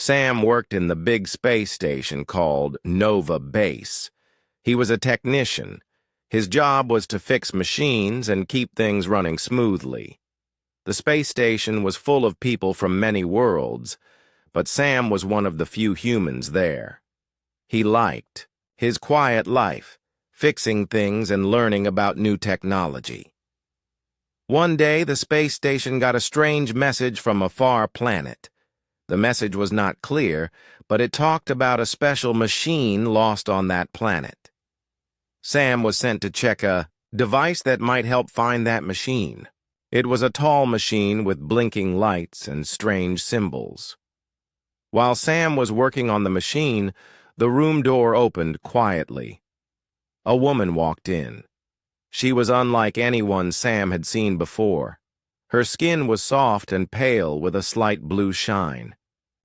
Sam worked in the big space station called Nova Base. He was a technician. His job was to fix machines and keep things running smoothly. The space station was full of people from many worlds, but Sam was one of the few humans there. He liked his quiet life, fixing things and learning about new technology. One day, the space station got a strange message from a far planet. The message was not clear, but it talked about a special machine lost on that planet. Sam was sent to check a device that might help find that machine. It was a tall machine with blinking lights and strange symbols. While Sam was working on the machine, the room door opened quietly. A woman walked in. She was unlike anyone Sam had seen before. Her skin was soft and pale with a slight blue shine.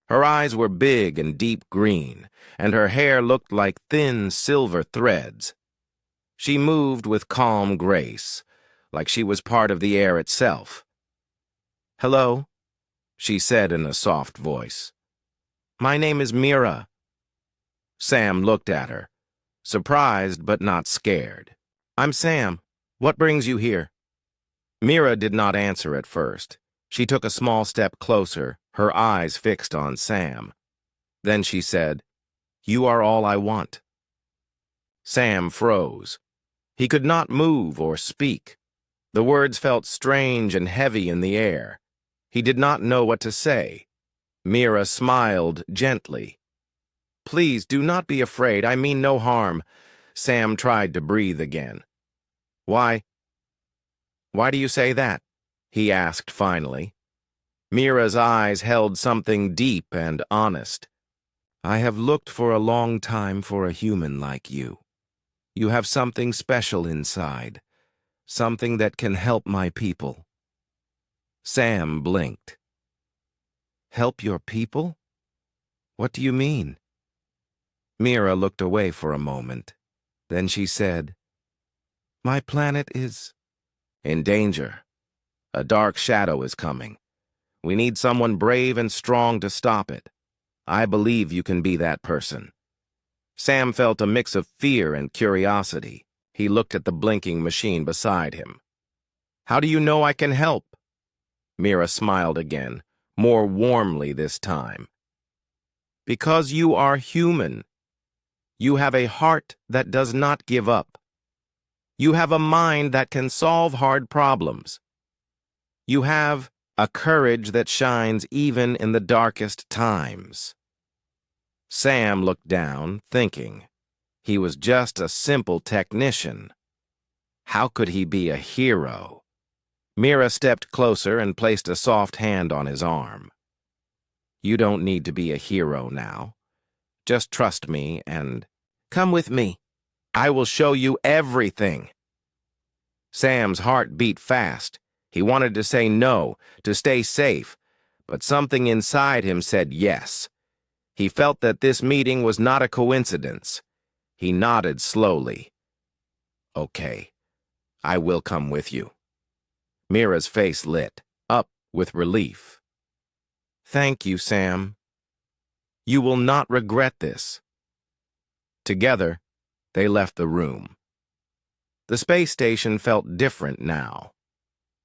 Her eyes were big and deep green, and her hair looked like thin silver threads. She moved with calm grace, like she was part of the air itself. "Hello," she said in a soft voice. "My name is Mira." Sam looked at her, surprised but not scared. "I'm Sam. What brings you here?" Mira did not answer at first. She took a small step closer, her eyes fixed on Sam. Then she said, "You are all I want." Sam froze. He could not move or speak. The words felt strange and heavy in the air. He did not know what to say. Mira smiled gently. "Please do not be afraid. I mean no harm." Sam tried to breathe again. Why do you say that?" he asked finally. Mira's eyes held something deep and honest. "I have looked for a long time for a human like you. You have something special inside, something that can help my people." Sam blinked. "Help your people? What do you mean?" Mira looked away for a moment. Then she said, "My planet is in danger. A dark shadow is coming. We need someone brave and strong to stop it. I believe you can be that person." Sam felt a mix of fear and curiosity. He looked at the blinking machine beside him. "How do you know I can help?" Mira smiled again, more warmly this time. "Because you are human. You have a heart that does not give up. You have a mind that can solve hard problems. You have a courage that shines even in the darkest times." Sam looked down, thinking. He was just a simple technician. How could he be a hero? Mira stepped closer and placed a soft hand on his arm. "You don't need to be a hero now. Just trust me and come with me. I will show you everything." Sam's heart beat fast. He wanted to say no, to stay safe, but something inside him said yes. He felt that this meeting was not a coincidence. He nodded slowly. "Okay, I will come with you." Mira's face lit up with relief. "Thank you, Sam. You will not regret this." Together, they left the room. The space station felt different now.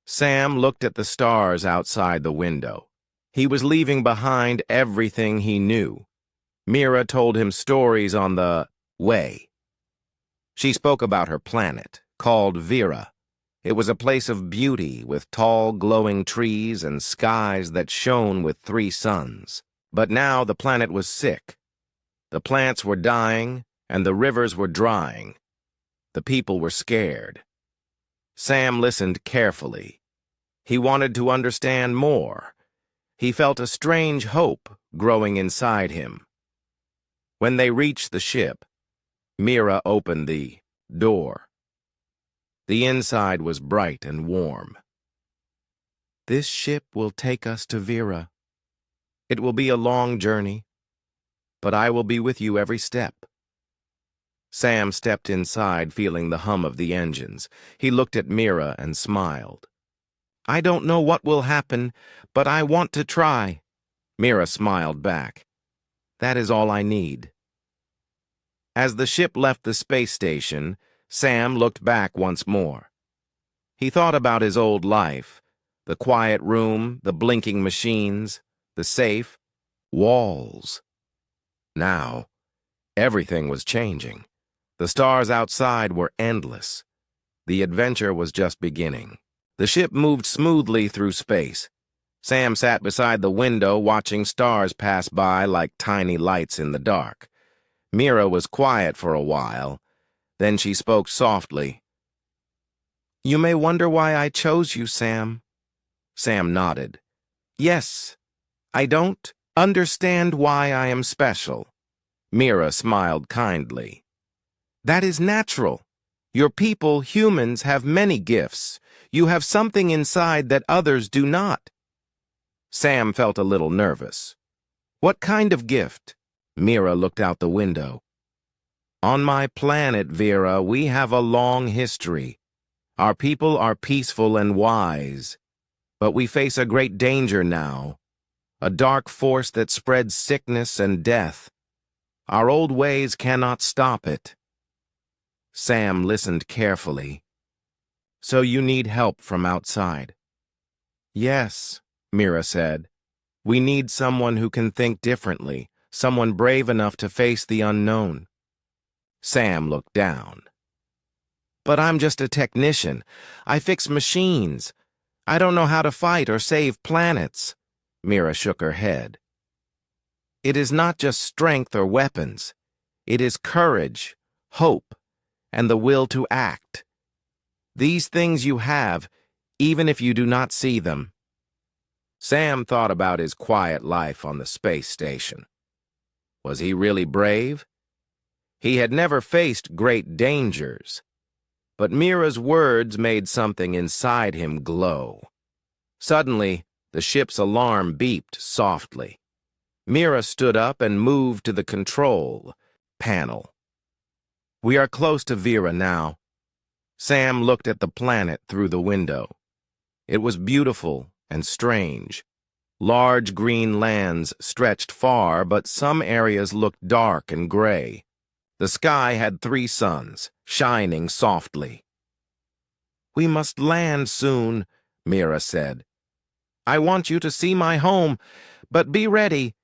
Sam looked at the stars outside the window. He was leaving behind everything he knew. Mira told him stories on the way. She spoke about her planet, called Vera. It was a place of beauty with tall, glowing trees and skies that shone with 3 suns. But now the planet was sick. The plants were dying, and the rivers were drying. The people were scared. Sam listened carefully. He wanted to understand more. He felt a strange hope growing inside him. When they reached the ship, Mira opened the door. The inside was bright and warm. "This ship will take us to Vera. It will be a long journey, but I will be with you every step." Sam stepped inside, feeling the hum of the engines. He looked at Mira and smiled. "I don't know what will happen, but I want to try." Mira smiled back. That is all I need." As the ship left the space station, Sam looked back once more. He thought about his old life, the quiet room, the blinking machines, the safe, walls. Now, everything was changing. The stars outside were endless. The adventure was just beginning. The ship moved smoothly through space. Sam sat beside the window watching stars pass by like tiny lights in the dark. Mira was quiet for a while. Then she spoke softly. "You may wonder why I chose you, Sam." Sam nodded. "Yes, I don't understand why I am special." Mira smiled kindly. "That is natural. Your people, humans, have many gifts. You have something inside that others do not." Sam felt a little nervous. "What kind of gift?" Mira looked out the window. "On my planet, Vera, we have a long history. Our people are peaceful and wise. But we face a great danger now, a dark force that spreads sickness and death. Our old ways cannot stop it." Sam listened carefully. "So you need help from outside?" "Yes," Mira said. "We need someone who can think differently, someone brave enough to face the unknown." Sam looked down. "But I'm just a technician. I fix machines. I don't know how to fight or save planets." Mira shook her head. "It is not just strength or weapons. It is courage, hope, and the will to act. These things you have, even if you do not see them." Sam thought about his quiet life on the space station. Was he really brave? He had never faced great dangers. But Mira's words made something inside him glow. Suddenly, the ship's alarm beeped softly. Mira stood up and moved to the control panel. "We are close to Vera now." Sam looked at the planet through the window. It was beautiful and strange. Large green lands stretched far, but some areas looked dark and gray. The sky had 3 suns, shining softly. "We must land soon," Mira said. "I want you to see my home, but be ready.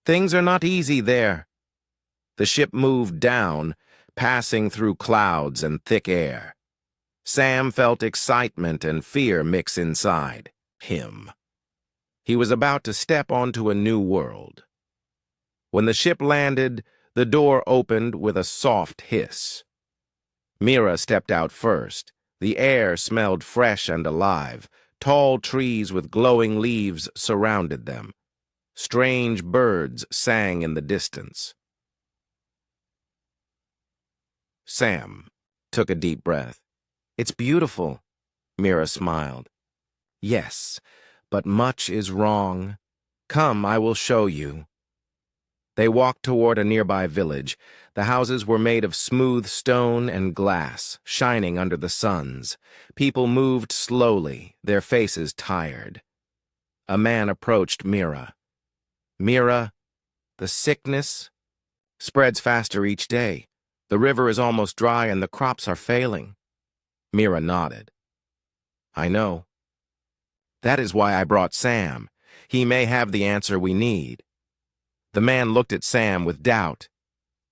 Things are not easy there." The ship moved down, passing through clouds and thick air. Sam felt excitement and fear mix inside him. He was about to step onto a new world. When the ship landed, the door opened with a soft hiss. Mira stepped out first. The air smelled fresh and alive. Tall trees with glowing leaves surrounded them. Strange birds sang in the distance. Sam took a deep breath. "It's beautiful," Mira smiled. "Yes, but much is wrong. Come, I will show you." They walked toward a nearby village. The houses were made of smooth stone and glass, shining under the suns. People moved slowly, their faces tired. A man approached Mira. "Mira, the sickness spreads faster each day. The river is almost dry and the crops are failing." Mira nodded. "I know. That is why I brought Sam. He may have the answer we need." The man looked at Sam with doubt.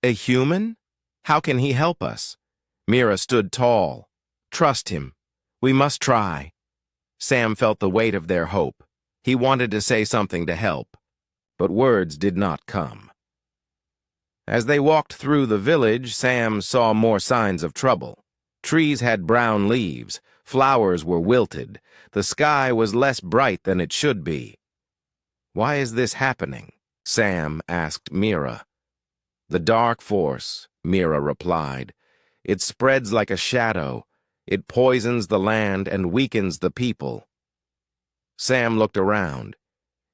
"A human? How can he help us?" Mira stood tall. "Trust him. We must try." Sam felt the weight of their hope. He wanted to say something to help, but words did not come. As they walked through the village, Sam saw more signs of trouble. Trees had brown leaves, flowers were wilted, the sky was less bright than it should be. "Why is this happening?" Sam asked Mira. "The dark force," Mira replied. "It spreads like a shadow. It poisons the land and weakens the people." Sam looked around.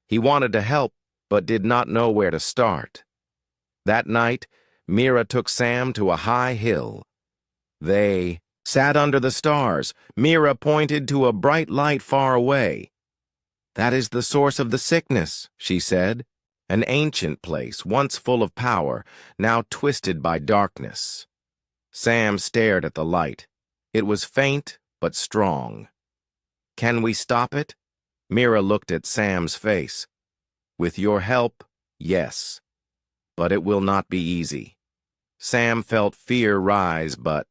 He wanted to help, but did not know where to start. That night, Mira took Sam to a high hill. They sat under the stars. Mira pointed to a bright light far away. "That is the source of the sickness," she said. An ancient place, once full of power, now twisted by darkness. Sam stared at the light. It was faint, but strong. Can we stop it? Mira looked at Sam's face. With your help, yes. But it will not be easy. Sam felt fear rise, but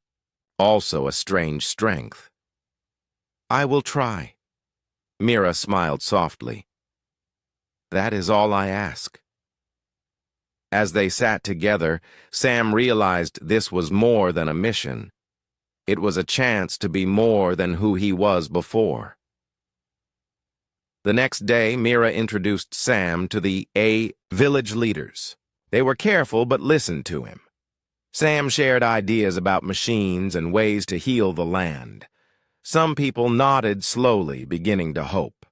also a strange strength. I will try. Mira smiled softly. That is all I ask. As they sat together, Sam realized this was more than a mission. It was a chance to be more than who he was before. The next day, Mira introduced Sam to the village leaders. They were careful but listened to him. Sam shared ideas about machines and ways to heal the land. Some people nodded slowly, beginning to hope.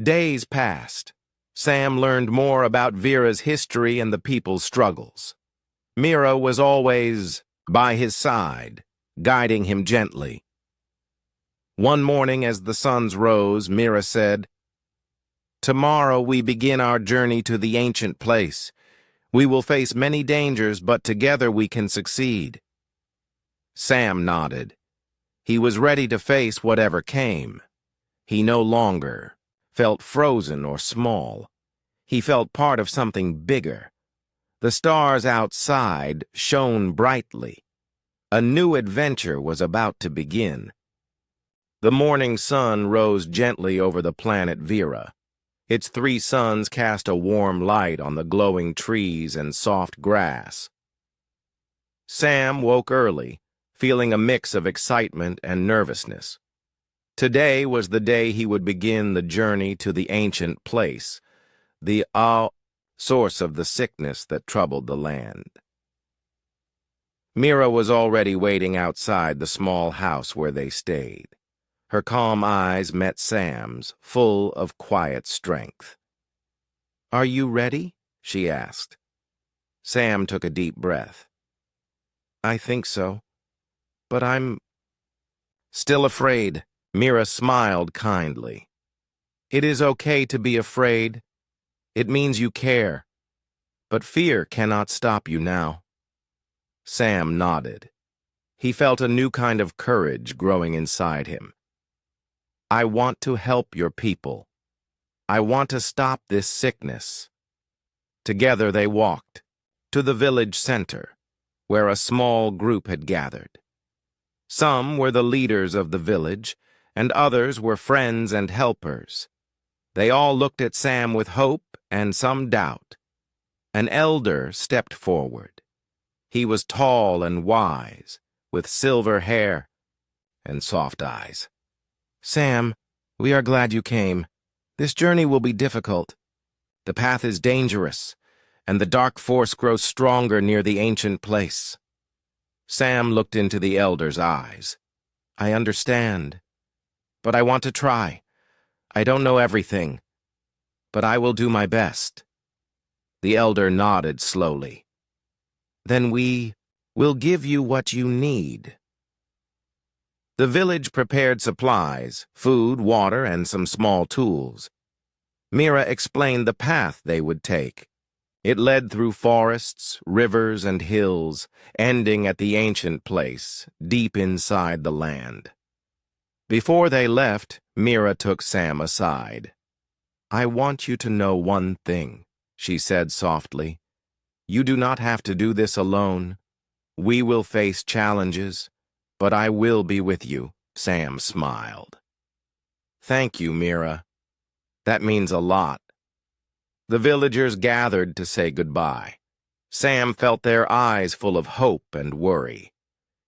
Days passed. Sam learned more about Vera's history and the people's struggles. Mira was always by his side, guiding him gently. One morning as the suns rose, Mira said, "Tomorrow we begin our journey to the ancient place. We will face many dangers, but together we can succeed." Sam nodded. He was ready to face whatever came. He no longer felt frozen or small. He felt part of something bigger. The stars outside shone brightly. A new adventure was about to begin. The morning sun rose gently over the planet Vera. Its 3 suns cast a warm light on the glowing trees and soft grass. Sam woke early, feeling a mix of excitement and nervousness. Today was the day he would begin the journey to the ancient place, the source of the sickness that troubled the land. Mira was already waiting outside the small house where they stayed. Her calm eyes met Sam's, full of quiet strength. "Are you ready?" she asked. Sam took a deep breath. "I think so, but I'm still afraid." Mira smiled kindly. "It is okay to be afraid. It means you care. But fear cannot stop you now." Sam nodded. He felt a new kind of courage growing inside him. "I want to help your people. I want to stop this sickness." Together they walked to the village center, where a small group had gathered. Some were the leaders of the village, and others were friends and helpers. They all looked at Sam with hope and some doubt. An elder stepped forward. He was tall and wise, with silver hair and soft eyes. "Sam, we are glad you came. This journey will be difficult. The path is dangerous, and the dark force grows stronger near the ancient place." Sam looked into the elder's eyes. "I understand, but I want to try. I don't know everything, but I will do my best." The elder nodded slowly. "Then we will give you what you need." The village prepared supplies, food, water, and some small tools. Mira explained the path they would take. It led through forests, rivers, and hills, ending at the ancient place, deep inside the land. Before they left, Mira took Sam aside. "I want you to know one thing," she said softly. "You do not have to do this alone. We will face challenges, but I will be with you." Sam smiled. "Thank you, Mira. That means a lot." The villagers gathered to say goodbye. Sam felt their eyes full of hope and worry.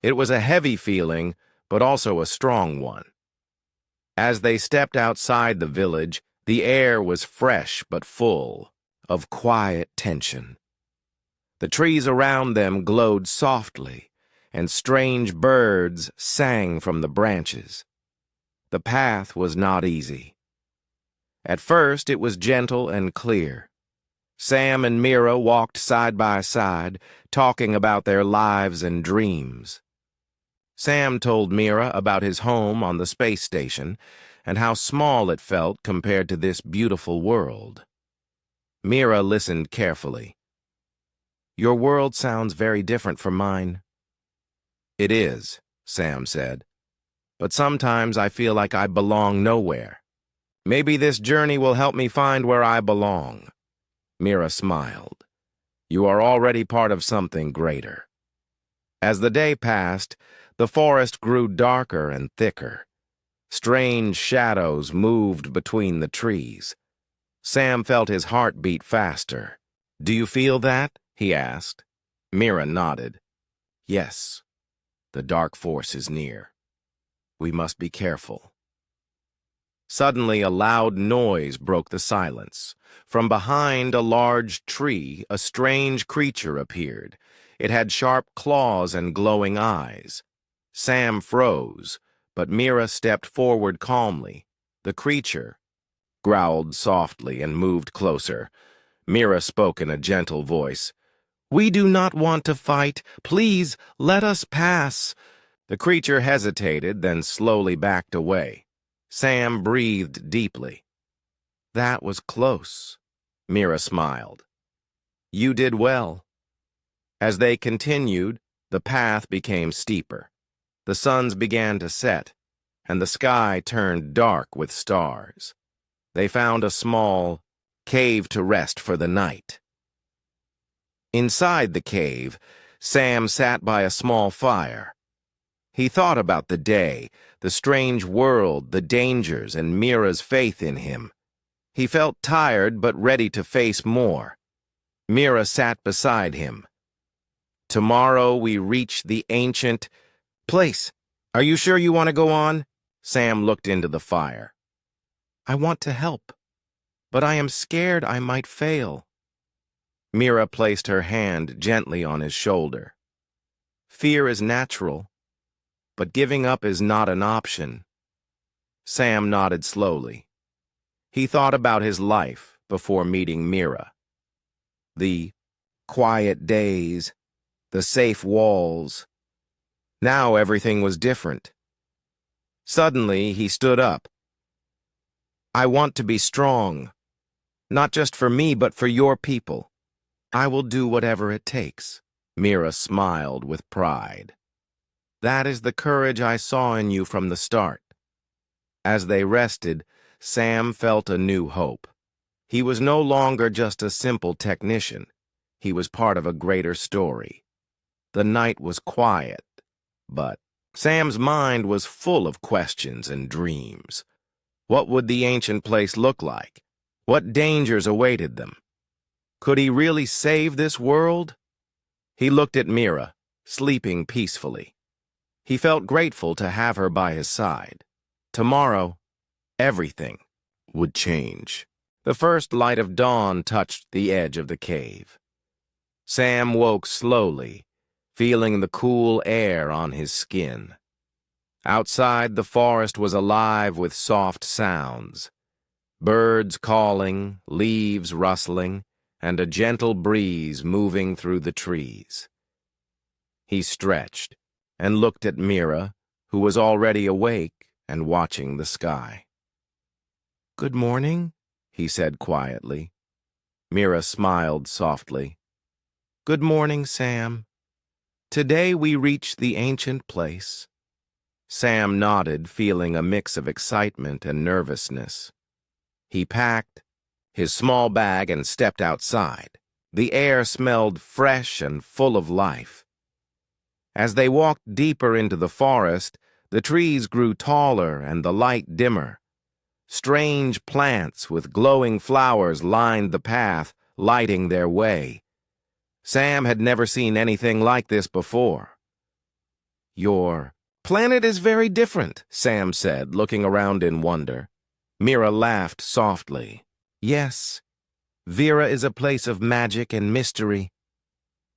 It was a heavy feeling, but also a strong one. As they stepped outside the village, the air was fresh but full of quiet tension. The trees around them glowed softly, and strange birds sang from the branches. The path was not easy. At first it was gentle and clear. Sam and Mira walked side by side, talking about their lives and dreams. Sam told Mira about his home on the space station and how small it felt compared to this beautiful world. Mira listened carefully. Your world sounds very different from mine. It is, Sam said. But sometimes I feel like I belong nowhere. Maybe this journey will help me find where I belong. Mira smiled. You are already part of something greater. As the day passed, the forest grew darker and thicker. Strange shadows moved between the trees. Sam felt his heart beat faster. Do you feel that? He asked. Mira nodded. Yes, the dark force is near. We must be careful. Suddenly, a loud noise broke the silence. From behind a large tree, a strange creature appeared. It had sharp claws and glowing eyes. Sam froze, but Mira stepped forward calmly. The creature growled softly and moved closer. Mira spoke in a gentle voice. We do not want to fight. Please, let us pass. The creature hesitated, then slowly backed away. Sam breathed deeply. That was close. Mira smiled. You did well. As they continued, the path became steeper. The suns began to set, and the sky turned dark with stars. They found a small cave to rest for the night. Inside the cave, Sam sat by a small fire. He thought about the day, the strange world, the dangers, and Mira's faith in him. He felt tired but ready to face more. Mira sat beside him. Tomorrow we reach the ancient place. Are you sure you want to go on? Sam looked into the fire. I want to help, but I am scared I might fail. Mira placed her hand gently on his shoulder. Fear is natural, but giving up is not an option. Sam nodded slowly. He thought about his life before meeting Mira. The quiet days, the safe walls. Now everything was different. Suddenly, he stood up. I want to be strong, not just for me, but for your people. I will do whatever it takes. Mira smiled with pride. That is the courage I saw in you from the start. As they rested, Sam felt a new hope. He was no longer just a simple technician. He was part of a greater story. The night was quiet, but Sam's mind was full of questions and dreams. What would the ancient place look like? What dangers awaited them? Could he really save this world? He looked at Mira, sleeping peacefully. He felt grateful to have her by his side. Tomorrow, everything would change. The first light of dawn touched the edge of the cave. Sam woke slowly, feeling the cool air on his skin. Outside, the forest was alive with soft sounds. Birds calling, leaves rustling, and a gentle breeze moving through the trees. He stretched and looked at Mira, who was already awake and watching the sky. Good morning, he said quietly. Mira smiled softly. Good morning, Sam. Today we reach the ancient place. Sam nodded, feeling a mix of excitement and nervousness. He packed his small bag and stepped outside. The air smelled fresh and full of life. As they walked deeper into the forest, the trees grew taller and the light dimmer. Strange plants with glowing flowers lined the path, lighting their way. Sam had never seen anything like this before. Your planet is very different, Sam said, looking around in wonder. Mira laughed softly. Yes, Vera is a place of magic and mystery.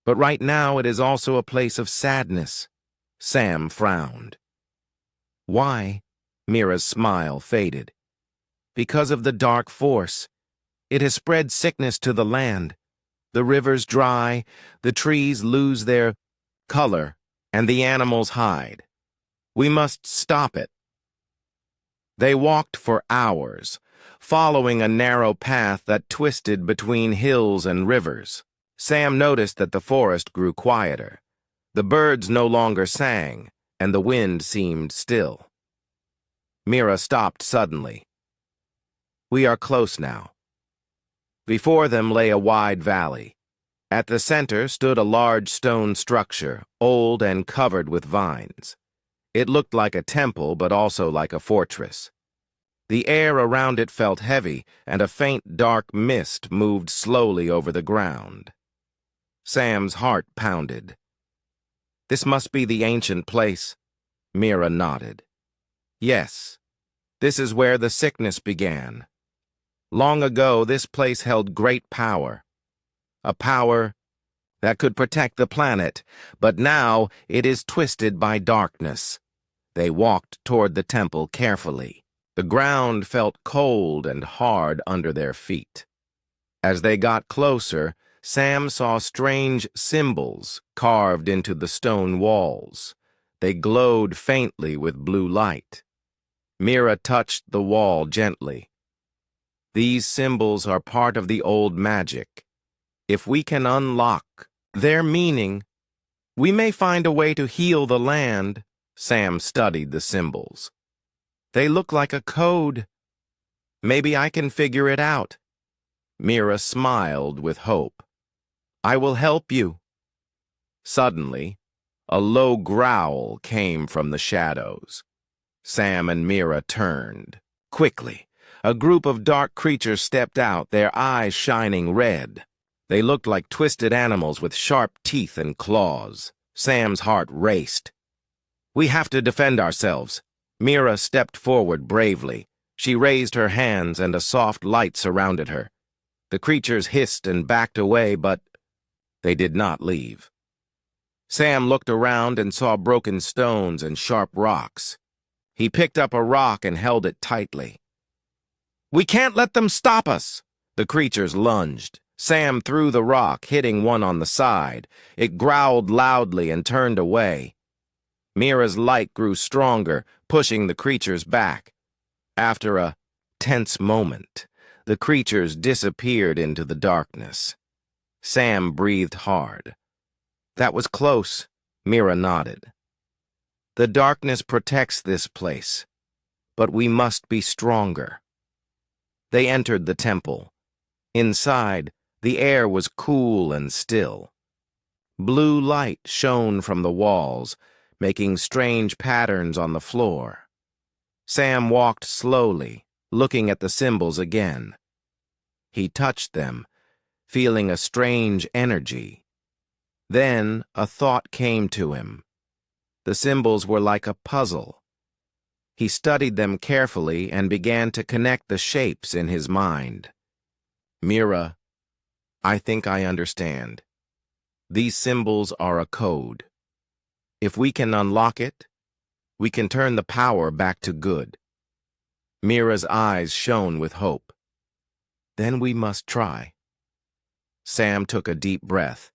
But right now it is also a place of sadness. Sam frowned. Why? Mira's smile faded. Because of the dark force. It has spread sickness to the land. The rivers dry, the trees lose their color, and the animals hide. We must stop it. They walked for hours, following a narrow path that twisted between hills and rivers. Sam noticed that the forest grew quieter. The birds no longer sang, and the wind seemed still. Mira stopped suddenly. We are close now. Before them lay a wide valley. At the center stood a large stone structure, old and covered with vines. It looked like a temple, but also like a fortress. The air around it felt heavy, and a faint dark mist moved slowly over the ground. Sam's heart pounded. This must be the ancient place. Mira nodded. Yes, this is where the sickness began. Long ago, this place held great power. A power that could protect the planet, but now it is twisted by darkness. They walked toward the temple carefully. The ground felt cold and hard under their feet. As they got closer, Sam saw strange symbols carved into the stone walls. They glowed faintly with blue light. Mira touched the wall gently. These symbols are part of the old magic. If we can unlock their meaning, we may find a way to heal the land. Sam studied the symbols. They look like a code. Maybe I can figure it out. Mira smiled with hope. I will help you. Suddenly, a low growl came from the shadows. Sam and Mira turned. Quickly, a group of dark creatures stepped out, their eyes shining red. They looked like twisted animals with sharp teeth and claws. Sam's heart raced. We have to defend ourselves. Mira stepped forward bravely. She raised her hands and a soft light surrounded her. The creatures hissed and backed away, but they did not leave. Sam looked around and saw broken stones and sharp rocks. He picked up a rock and held it tightly. We can't let them stop us! The creatures lunged. Sam threw the rock, hitting one on the side. It growled loudly and turned away. Mira's light grew stronger, pushing the creatures back. After a tense moment, the creatures disappeared into the darkness. Sam breathed hard. That was close, Mira nodded. The darkness protects this place, but we must be stronger. They entered the temple. Inside, the air was cool and still. Blue light shone from the walls, making strange patterns on the floor. Sam walked slowly, looking at the symbols again. He touched them, feeling a strange energy. Then a thought came to him. The symbols were like a puzzle. He studied them carefully and began to connect the shapes in his mind. Mira, I think I understand. These symbols are a code. If we can unlock it, we can turn the power back to good. Mira's eyes shone with hope. Then we must try. Sam took a deep breath.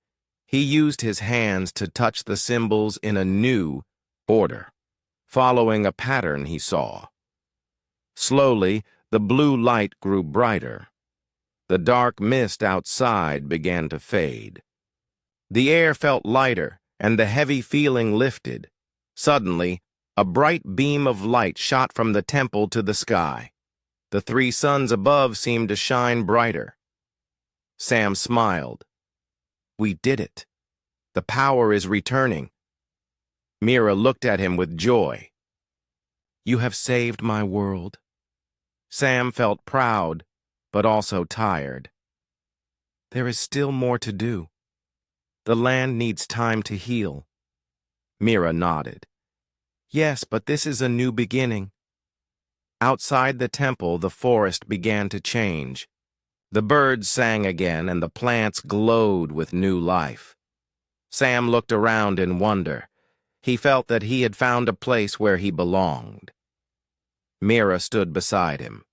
He used his hands to touch the symbols in a new order, following a pattern he saw. Slowly, the blue light grew brighter. The dark mist outside began to fade. The air felt lighter, and the heavy feeling lifted. Suddenly, a bright beam of light shot from the temple to the sky. The three suns above seemed to shine brighter. Sam smiled. We did it. The power is returning. Mira looked at him with joy. You have saved my world. Sam felt proud, but also tired. There is still more to do. The land needs time to heal. Mira nodded. Yes, but this is a new beginning. Outside the temple, the forest began to change. The birds sang again, and the plants glowed with new life. Sam looked around in wonder. He felt that he had found a place where he belonged. Mira stood beside him.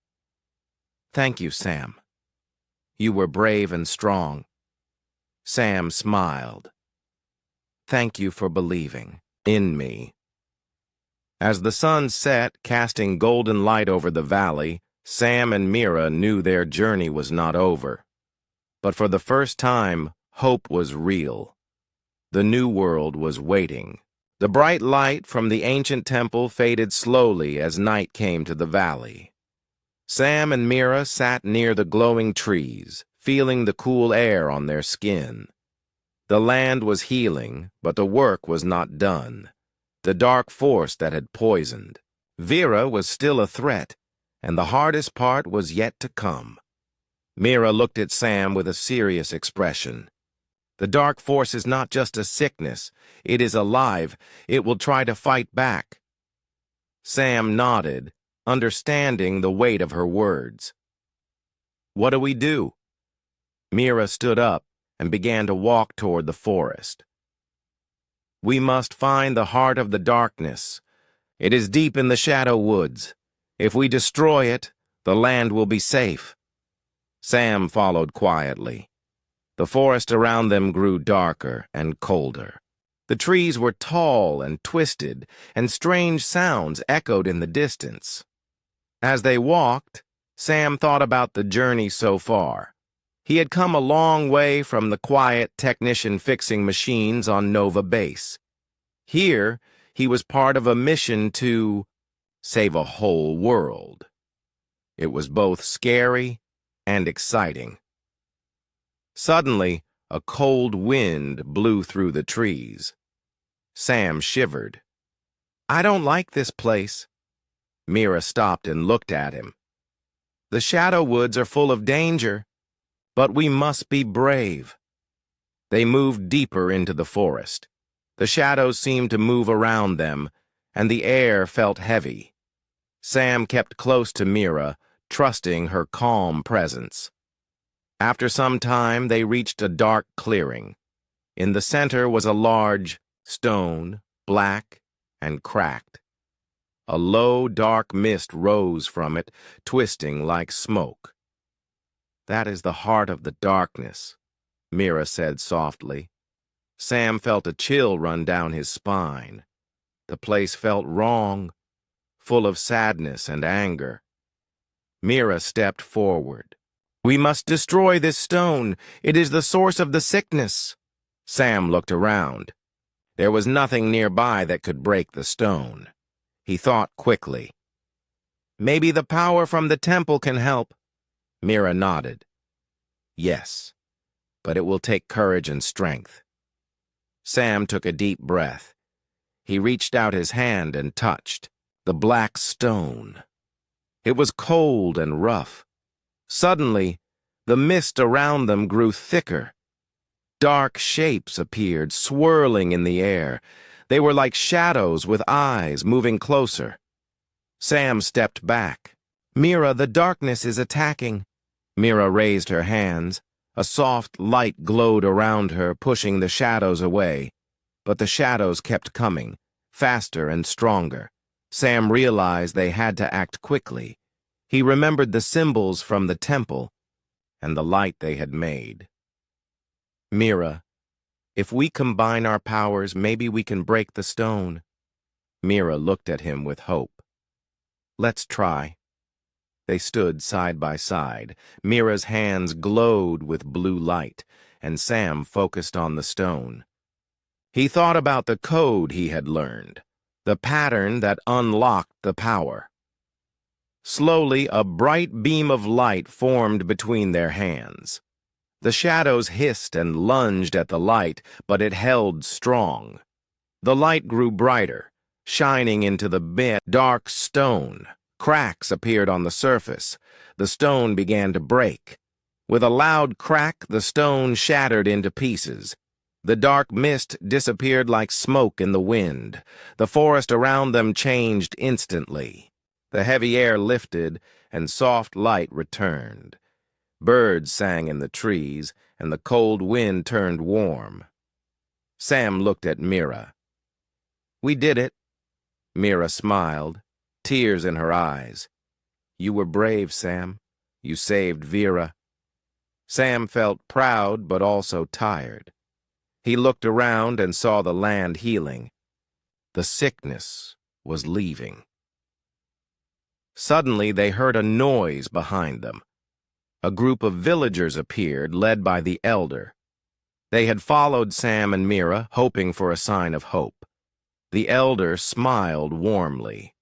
Thank you, Sam. You were brave and strong. Sam smiled. Thank you for believing in me. As the sun set, casting golden light over the valley, Sam and Mira knew their journey was not over. But for the first time, hope was real. The new world was waiting. The bright light from the ancient temple faded slowly as night came to the valley. Sam and Mira sat near the glowing trees, feeling the cool air on their skin. The land was healing, but the work was not done. The dark force that had poisoned. Vera was still a threat, and the hardest part was yet to come. Mira looked at Sam with a serious expression. The dark force is not just a sickness. It is alive. It will try to fight back. Sam nodded, understanding the weight of her words. What do we do? Mira stood up and began to walk toward the forest. We must find the heart of the darkness. It is deep in the shadow woods. If we destroy it, the land will be safe. Sam followed quietly. The forest around them grew darker and colder. The trees were tall and twisted, and strange sounds echoed in the distance. As they walked, Sam thought about the journey so far. He had come a long way from the quiet technician fixing machines on Nova Base. Here, he was part of a mission to save a whole world. It was both scary and exciting. Suddenly, a cold wind blew through the trees. Sam shivered. I don't like this place. Mira stopped and looked at him. The shadow woods are full of danger, but we must be brave. They moved deeper into the forest. The shadows seemed to move around them, and the air felt heavy. Sam kept close to Mira, trusting her calm presence. After some time, they reached a dark clearing. In the center was a large stone, black and cracked. A low, dark mist rose from it, twisting like smoke. That is the heart of the darkness, Mira said softly. Sam felt a chill run down his spine. The place felt wrong, full of sadness and anger. Mira stepped forward. We must destroy this stone. It is the source of the sickness. Sam looked around. There was nothing nearby that could break the stone. He thought quickly. Maybe the power from the temple can help. Mira nodded. Yes, but it will take courage and strength. Sam took a deep breath. He reached out his hand and touched the black stone. It was cold and rough. Suddenly, the mist around them grew thicker. Dark shapes appeared, swirling in the air. They were like shadows with eyes moving closer. Sam stepped back. Mira, the darkness is attacking. Mira raised her hands. A soft light glowed around her, pushing the shadows away. But the shadows kept coming, faster and stronger. Sam realized they had to act quickly. He remembered the symbols from the temple and the light they had made. Mira, if we combine our powers, maybe we can break the stone. Mira looked at him with hope. Let's try. They stood side by side. Mira's hands glowed with blue light, and Sam focused on the stone. He thought about the code he had learned, the pattern that unlocked the power. Slowly, a bright beam of light formed between their hands. The shadows hissed and lunged at the light, but it held strong. The light grew brighter, shining into the bent, dark stone. Cracks appeared on the surface. The stone began to break. With a loud crack, the stone shattered into pieces. The dark mist disappeared like smoke in the wind. The forest around them changed instantly. The heavy air lifted, and soft light returned. Birds sang in the trees, and the cold wind turned warm. Sam looked at Mira. We did it. Mira smiled, tears in her eyes. You were brave, Sam. You saved Vera. Sam felt proud but also tired. He looked around and saw the land healing. The sickness was leaving. Suddenly, they heard a noise behind them. A group of villagers appeared, led by the elder. They had followed Sam and Mira, hoping for a sign of hope. The elder smiled warmly.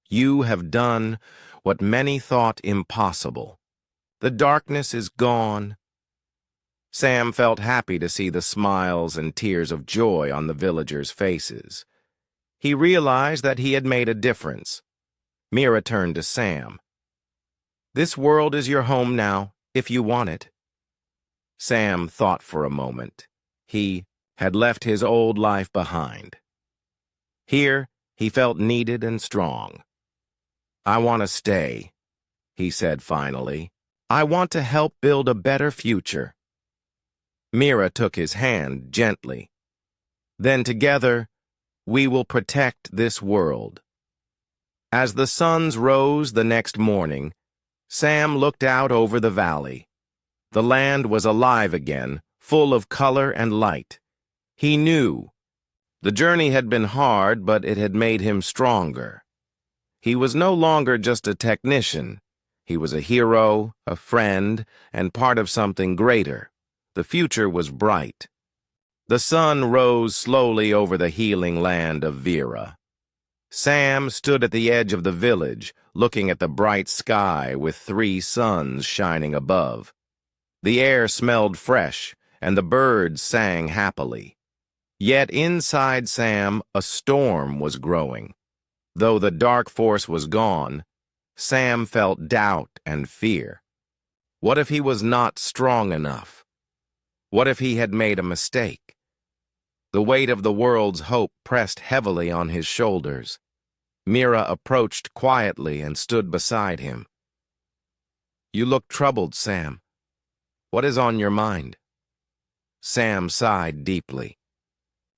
"You have done what many thought impossible. The darkness is gone." Sam felt happy to see the smiles and tears of joy on the villagers' faces. He realized that he had made a difference. Mira turned to Sam. "This world is your home now, if you want it." Sam thought for a moment. He had left his old life behind. Here, he felt needed and strong. "I want to stay," he said finally. "I want to help build a better future." Mira took his hand gently. "Then together, we will protect this world." As the suns rose the next morning, Sam looked out over the valley. The land was alive again, full of color and light. He knew. The journey had been hard, but it had made him stronger. He was no longer just a technician. He was a hero, a friend, and part of something greater. The future was bright. The sun rose slowly over the healing land of Vera. Sam stood at the edge of the village, looking at the bright sky with 3 suns shining above. The air smelled fresh, and the birds sang happily. Yet inside Sam, a storm was growing. Though the dark force was gone, Sam felt doubt and fear. What if he was not strong enough? What if he had made a mistake? The weight of the world's hope pressed heavily on his shoulders. Mira approached quietly and stood beside him. "You look troubled, Sam. What is on your mind?" Sam sighed deeply.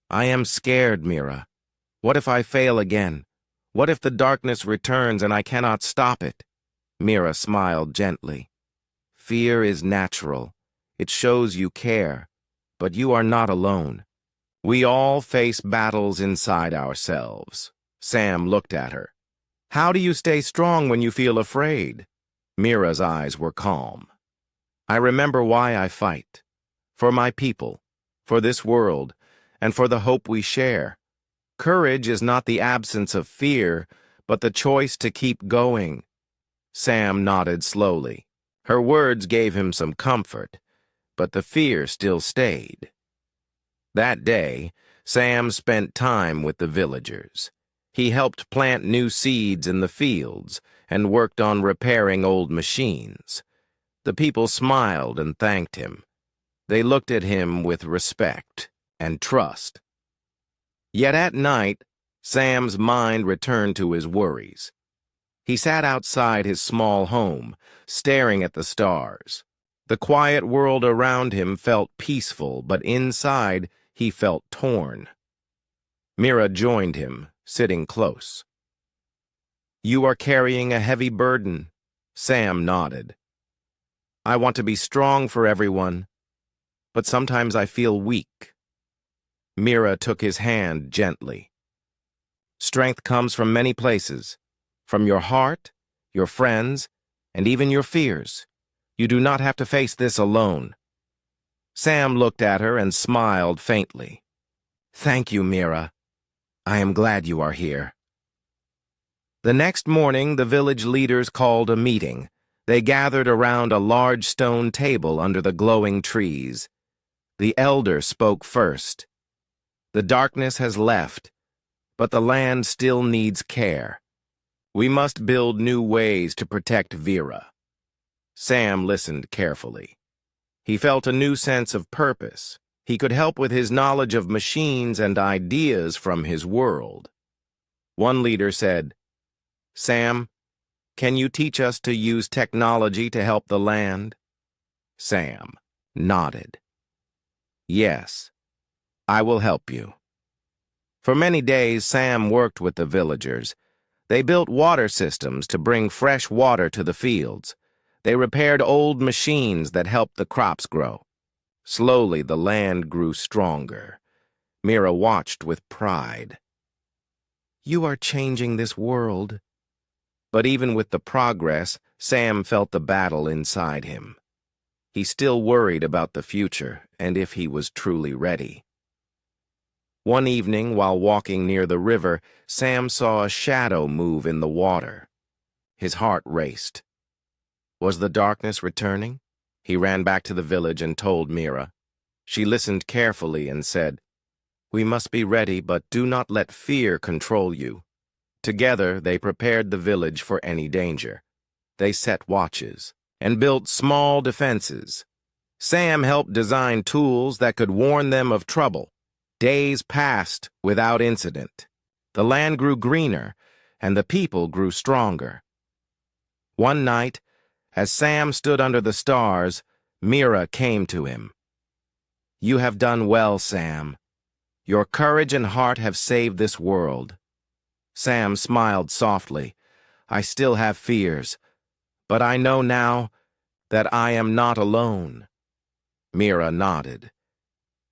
"I am scared, Mira. What if I fail again? What if the darkness returns and I cannot stop it?" Mira smiled gently. "Fear is natural. It shows you care, but you are not alone. We all face battles inside ourselves." Sam looked at her. "How do you stay strong when you feel afraid?" Mira's eyes were calm. "I remember why I fight. For my people, for this world, and for the hope we share. Courage is not the absence of fear, but the choice to keep going." Sam nodded slowly. Her words gave him some comfort, but the fear still stayed. That day, Sam spent time with the villagers. He helped plant new seeds in the fields and worked on repairing old machines. The people smiled and thanked him. They looked at him with respect and trust. Yet at night, Sam's mind returned to his worries. He sat outside his small home, staring at the stars. The quiet world around him felt peaceful, but inside he felt torn. Mira joined him, sitting close. "You are carrying a heavy burden." Sam nodded. "I want to be strong for everyone, but sometimes I feel weak." Mira took his hand gently. "Strength comes from many places, from your heart, your friends, and even your fears. You do not have to face this alone." Sam looked at her and smiled faintly. "Thank you, Mira. I am glad you are here." The next morning, the village leaders called a meeting. They gathered around a large stone table under the glowing trees. The elder spoke first. "The darkness has left, but the land still needs care. We must build new ways to protect Vera." Sam listened carefully. He felt a new sense of purpose. He could help with his knowledge of machines and ideas from his world. One leader said, "Sam, can you teach us to use technology to help the land?" Sam nodded. "Yes, I will help you." For many days, Sam worked with the villagers. They built water systems to bring fresh water to the fields. They repaired old machines that helped the crops grow. Slowly, the land grew stronger. Mira watched with pride. "You are changing this world." But even with the progress, Sam felt the battle inside him. He still worried about the future and if he was truly ready. One evening, while walking near the river, Sam saw a shadow move in the water. His heart raced. Was the darkness returning? He ran back to the village and told Mira. She listened carefully and said, "We must be ready, but do not let fear control you." Together, they prepared the village for any danger. They set watches and built small defenses. Sam helped design tools that could warn them of trouble. Days passed without incident. The land grew greener, and the people grew stronger. One night, as Sam stood under the stars, Mira came to him. "You have done well, Sam. Your courage and heart have saved this world." Sam smiled softly. "I still have fears, but I know now that I am not alone." Mira nodded.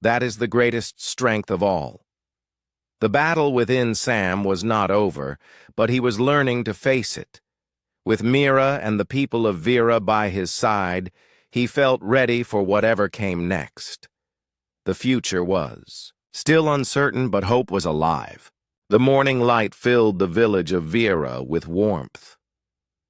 "That is the greatest strength of all." The battle within Sam was not over, but he was learning to face it. With Mira and the people of Vera by his side, he felt ready for whatever came next. The future was still uncertain, but hope was alive. The morning light filled the village of Vera with warmth.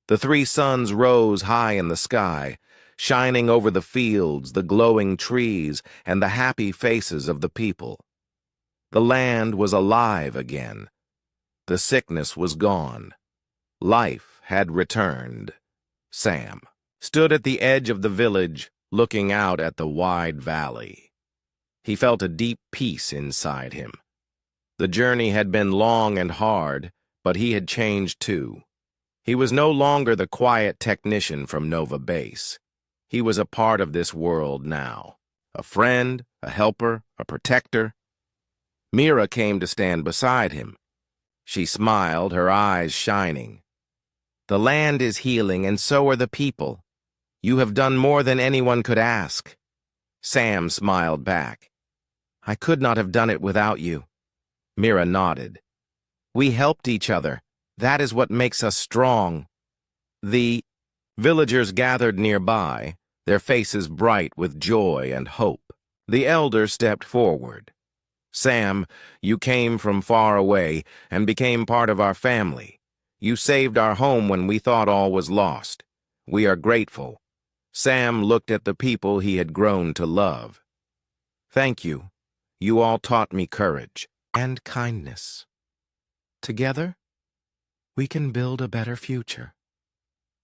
The three suns rose high in the sky, shining over the fields, the glowing trees, and the happy faces of the people. The land was alive again. The sickness was gone. Life had returned. Sam stood at the edge of the village, looking out at the wide valley. He felt a deep peace inside him. The journey had been long and hard, but he had changed too. He was no longer the quiet technician from Nova Base. He was a part of this world now. A friend, a helper, a protector. Mira came to stand beside him. She smiled, her eyes shining. "The land is healing, and so are the people. You have done more than anyone could ask." Sam smiled back. "I could not have done it without you." Mira nodded. "We helped each other. That is what makes us strong." The villagers gathered nearby, their faces bright with joy and hope. The elder stepped forward. "Sam, you came from far away and became part of our family. You saved our home when we thought all was lost. We are grateful." Sam looked at the people he had grown to love. "Thank you. You all taught me courage and kindness. Together, we can build a better future."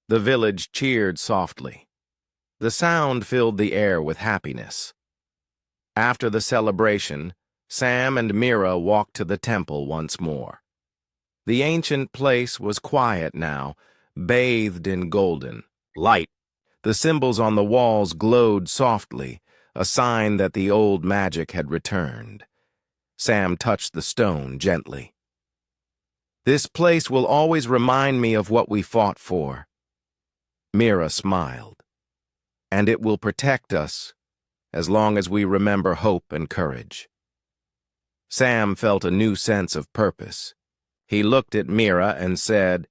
The village cheered softly. The sound filled the air with happiness. After the celebration, Sam and Mira walked to the temple once more. The ancient place was quiet now, bathed in golden light. The symbols on the walls glowed softly, a sign that the old magic had returned. Sam touched the stone gently. "This place will always remind me of what we fought for." Mira smiled. "And it will protect us as long as we remember hope and courage." Sam felt a new sense of purpose. He looked at Mira and said,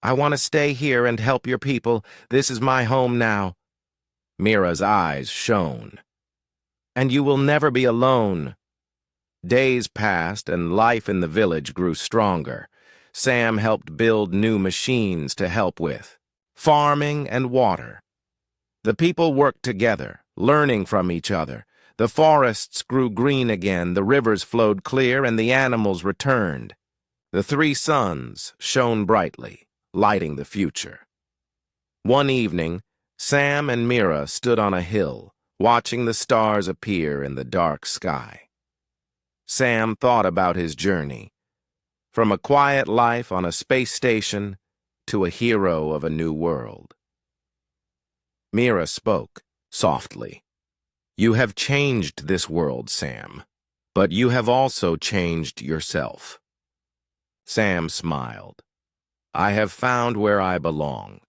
"I want to stay here and help your people. This is my home now." Mira's eyes shone. "And you will never be alone." Days passed and life in the village grew stronger. Sam helped build new machines to help with farming and water. The people worked together, learning from each other. The forests grew green again, the rivers flowed clear, and the animals returned. The three suns shone brightly, lighting the future. One evening, Sam and Mira stood on a hill, watching the stars appear in the dark sky. Sam thought about his journey, from a quiet life on a space station to a hero of a new world. Mira spoke softly. "You have changed this world, Sam, but you have also changed yourself." Sam smiled. "I have found where I belong,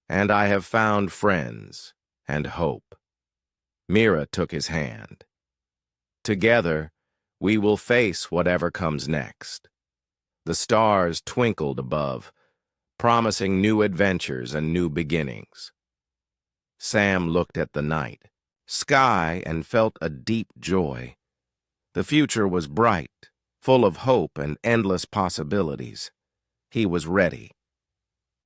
and I have found friends and hope." Mira took his hand. "Together, we will face whatever comes next." The stars twinkled above, promising new adventures and new beginnings. Sam looked at the night, sky, and felt a deep joy. The future was bright, full of hope and endless possibilities. He was ready.